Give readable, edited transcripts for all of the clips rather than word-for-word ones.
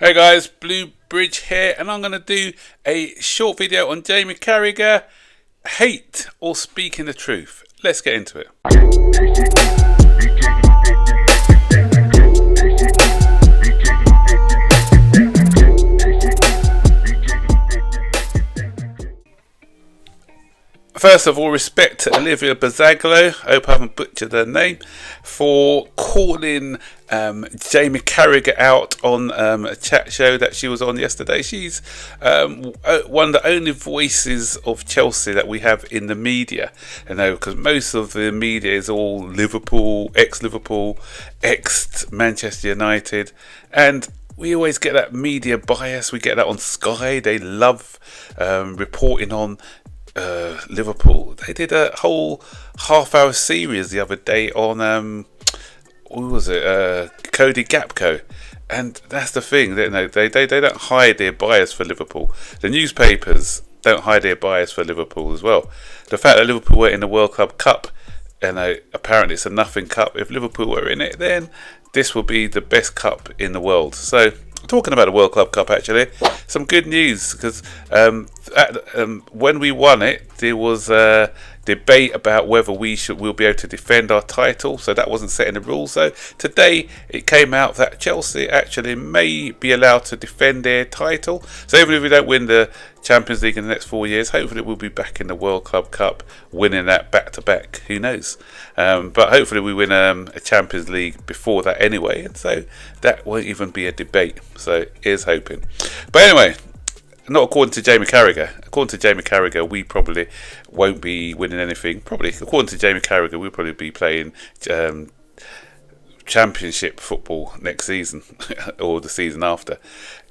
Hey guys, Blue Bridge here, and I'm going to do a short video on Jamie Carragher. Hate or speaking the truth? Let's get into it. First of all, respect to Olivia Buzaglo, I hope I haven't butchered her name, for calling Jamie Carragher out on a chat show that she was on yesterday. She's one of the only voices of Chelsea that we have in the media, because most of the media is all Liverpool, ex-Liverpool, ex-Manchester United, and we always get that media bias. We get that on Sky. They love reporting on Liverpool. They did a whole half-hour series the other day on what was it? Cody Gapco, and that's the thing. They don't hide their bias for Liverpool. The newspapers don't hide their bias for Liverpool as well. The fact that Liverpool were in the World Club Cup, and apparently it's a nothing cup. If Liverpool were in it, then this will be the best cup in the world. So, talking about the World Club Cup, actually, some good news, because when we won it, there was a debate about whether we'll be able to defend our title, so that wasn't set in the rules. So today it came out that Chelsea actually may be allowed to defend their title. So even if we don't win the Champions League in the next 4 years, hopefully we'll be back in the World Club Cup, winning that back to back. Who knows? But hopefully we win a Champions League before that anyway, and so that won't even be a debate. So here's hoping. But anyway, not according to Jamie Carragher. According to Jamie Carragher, we probably won't be winning anything. Probably, according to Jamie Carragher, we'll probably be playing Championship football next season or the season after.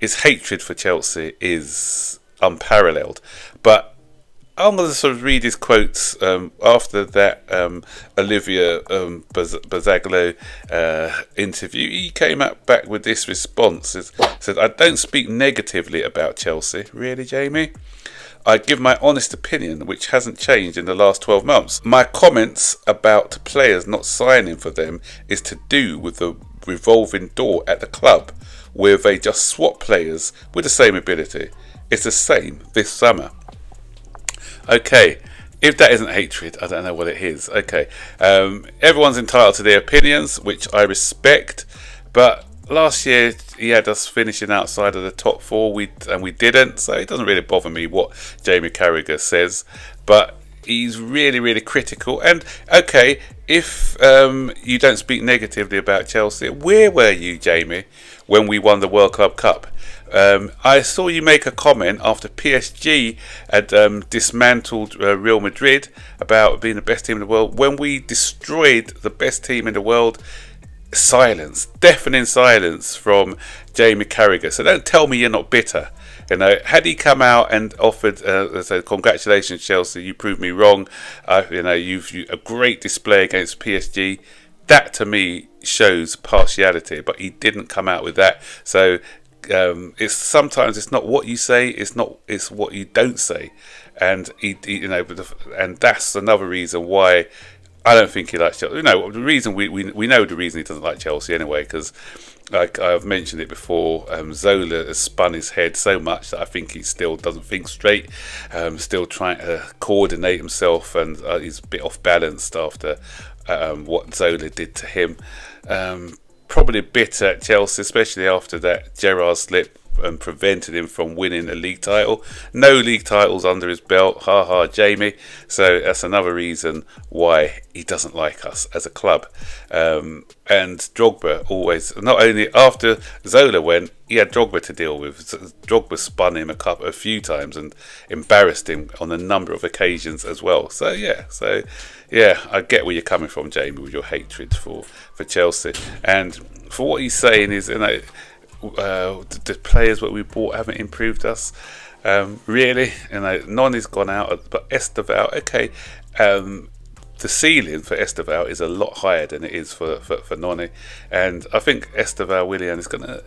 His hatred for Chelsea is unparalleled. But I'm going to sort of read his quotes after that Olivia Buzaglo interview. He came up back with this response. He said, "I don't speak negatively about Chelsea." Really, Jamie? "I give my honest opinion, which hasn't changed in the last 12 months. My comments about players not signing for them is to do with the revolving door at the club, where they just swap players with the same ability. It's the same this summer." Okay, if that isn't hatred, I don't know what it is. Okay, everyone's entitled to their opinions, which I respect, but last year he had us finishing outside of the top four, and we didn't, so it doesn't really bother me what Jamie Carragher says, but he's really, really critical. And okay, if you don't speak negatively about Chelsea, where were you, Jamie, when we won the World Club Cup? I saw you make a comment after PSG had dismantled Real Madrid about being the best team in the world. When we destroyed the best team in the world, silence, deafening silence from Jamie Carragher. So don't tell me you're not bitter. Had he come out and offered, said, "Congratulations, Chelsea, you proved me wrong. You've a great display against PSG." That to me shows partiality, but he didn't come out with that. So it's sometimes it's not what you say, it's what you don't say, and and that's another reason why I don't think he likes Chelsea. The reason we know the reason he doesn't like Chelsea anyway, because like I've mentioned it before, Zola has spun his head so much that I think he still doesn't think straight, still trying to coordinate himself, and he's a bit off balanced after what Zola did to him. Probably bitter at Chelsea, especially after that Gerrard slip and prevented him from winning a league title. No league titles under his belt. Ha ha, Jamie. So that's another reason why he doesn't like us as a club. And Drogba always, not only after Zola went, he had Drogba to deal with. Drogba spun him a few times and embarrassed him on a number of occasions as well. So yeah, I get where you're coming from, Jamie, with your hatred for Chelsea. And for what he's saying is, the players that we bought haven't improved us. Really, Noni's gone out, but Esteval, okay. The ceiling for Esteval is a lot higher than it is for Noni, and I think Esteval Willian is gonna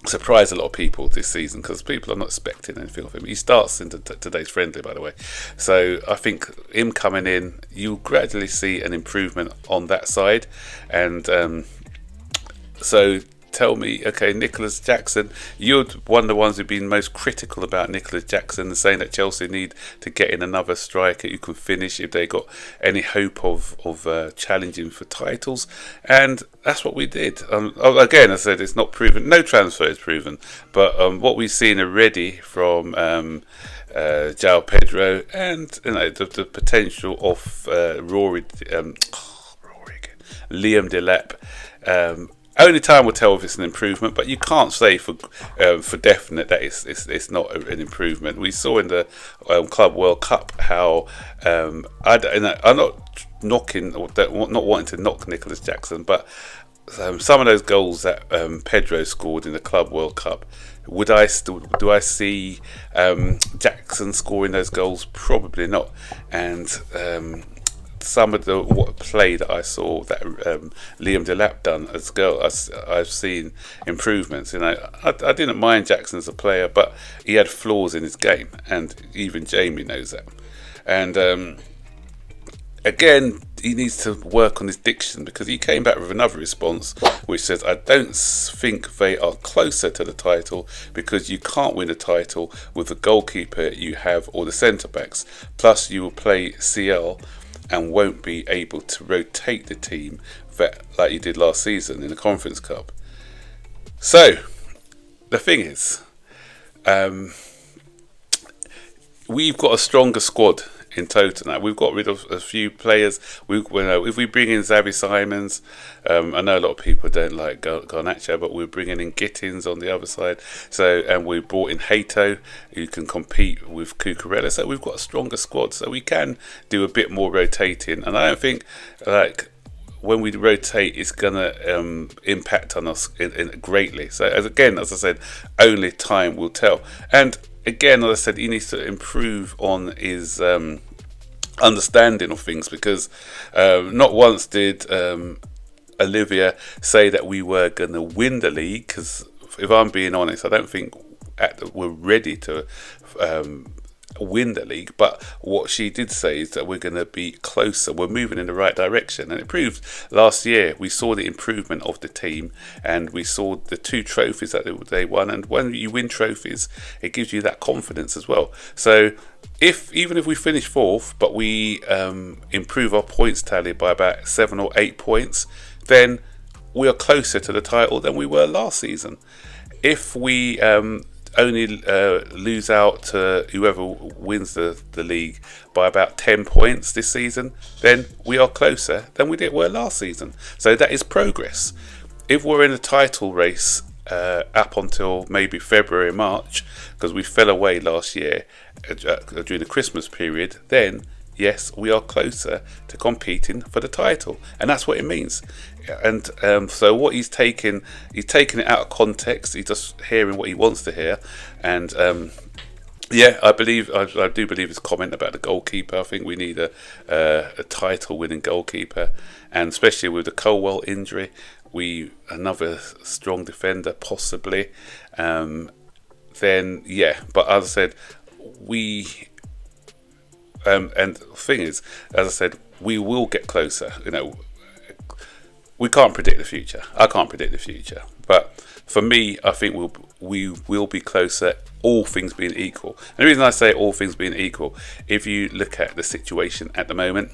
surprise a lot of people this season, because people are not expecting anything of him. He starts in today's friendly, by the way, so I think him coming in, you'll gradually see an improvement on that side, and So tell me, okay, Nicholas Jackson, you're one of the ones who've been most critical about Nicholas Jackson and saying that Chelsea need to get in another striker who can finish if they got any hope of challenging for titles, and that's what we did. Again, I said it's not proven, no transfer is proven, but what we've seen already from João Pedro and the potential of Liam Delap. Only time will tell if it's an improvement, but you can't say for definite that it's not an improvement. We saw in the Club World Cup how I'm not knocking, not wanting to knock Nicholas Jackson, but some of those goals that Pedro scored in the Club World Cup, do I see Jackson scoring those goals? Probably not. And some of the play that I saw that Liam Delap done as girl, I've seen improvements. I didn't mind Jackson as a player, but he had flaws in his game, and even Jamie knows that. And again, he needs to work on his diction, because he came back with another response which says, I don't think they are closer to the title because you can't win a title with the goalkeeper you have or the centre backs. Plus you will play CL and won't be able to rotate the team like you did last season in the Conference Cup. So, the thing is, we've got a stronger squad in total now. We've got rid of a few players. If we bring in Xavi Simons, I know a lot of people don't like Garnacho, but we're bringing in Gittins on the other side. And we brought in Hato, who can compete with Cucurella. So we've got a stronger squad, so we can do a bit more rotating. And I don't think when we rotate, it's gonna impact on us greatly. So as I said, only time will tell. And again, as I said, he needs to improve on his understanding of things, because not once did Olivia say that we were going to win the league, because if I'm being honest, I don't think we're ready to win the league, but what she did say is that we're going to be closer, we're moving in the right direction, and it proved last year. We saw the improvement of the team, and we saw the 2 trophies that they won, and when you win trophies, it gives you that confidence as well. So even if we finish 4th, but we improve our points tally by about 7 or 8 points, then we are closer to the title than we were last season. If we only lose out to whoever wins the league by about 10 points this season, then we are closer than we were last season. So that is progress. If we're in a title race up until maybe February, March, because we fell away last year during the Christmas period, then yes, we are closer to competing for the title, and that's what it means. And so what he's taking it out of context. He's just hearing what he wants to hear, and I do believe his comment about the goalkeeper. I think we need a title-winning goalkeeper, and especially with the Colwell injury, another strong defender possibly. Then but as I said, and the thing is, as I said, we will get closer. We can't predict the future. I can't predict the future. But for me, I think we will be closer, all things being equal. And the reason I say all things being equal, if you look at the situation at the moment,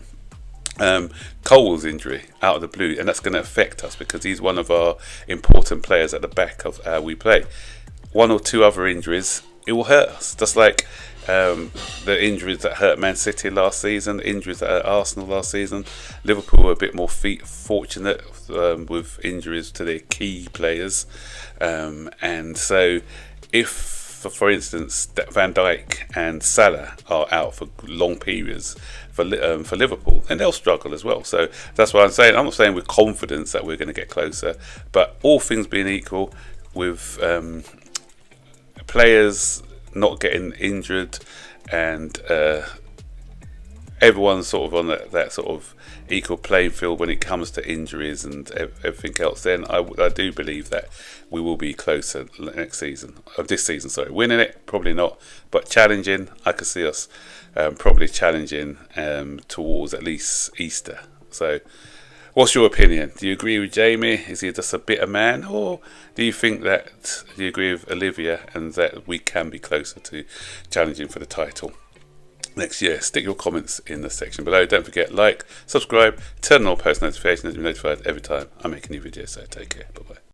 Cole's injury out of the blue, and that's going to affect us because he's one of our important players at the back of how we play. 1 or 2 other injuries, it will hurt us. Just like the injuries that hurt Man City last season, injuries that hurt Arsenal last season. Liverpool were a bit more fortunate with injuries to their key players, and so if, for instance, Van Dijk and Salah are out for long periods for Liverpool, then they'll struggle as well. So that's what I'm saying. I'm not saying with confidence that we're going to get closer, but all things being equal, with players not getting injured and everyone's sort of on that sort of equal playing field when it comes to injuries and everything else, then I do believe that we will be closer this season. Sorry, winning it probably not, but challenging. I could see us probably challenging towards at least Easter. So What's your opinion? Do you agree with Jamie? Is he just a bitter man, or do you think that do you agree with Olivia and that we can be closer to challenging for the title next year? Stick your comments in the section below. Don't forget, like, subscribe, turn on all post notifications to be notified every time I make a new video. So take care. Bye bye.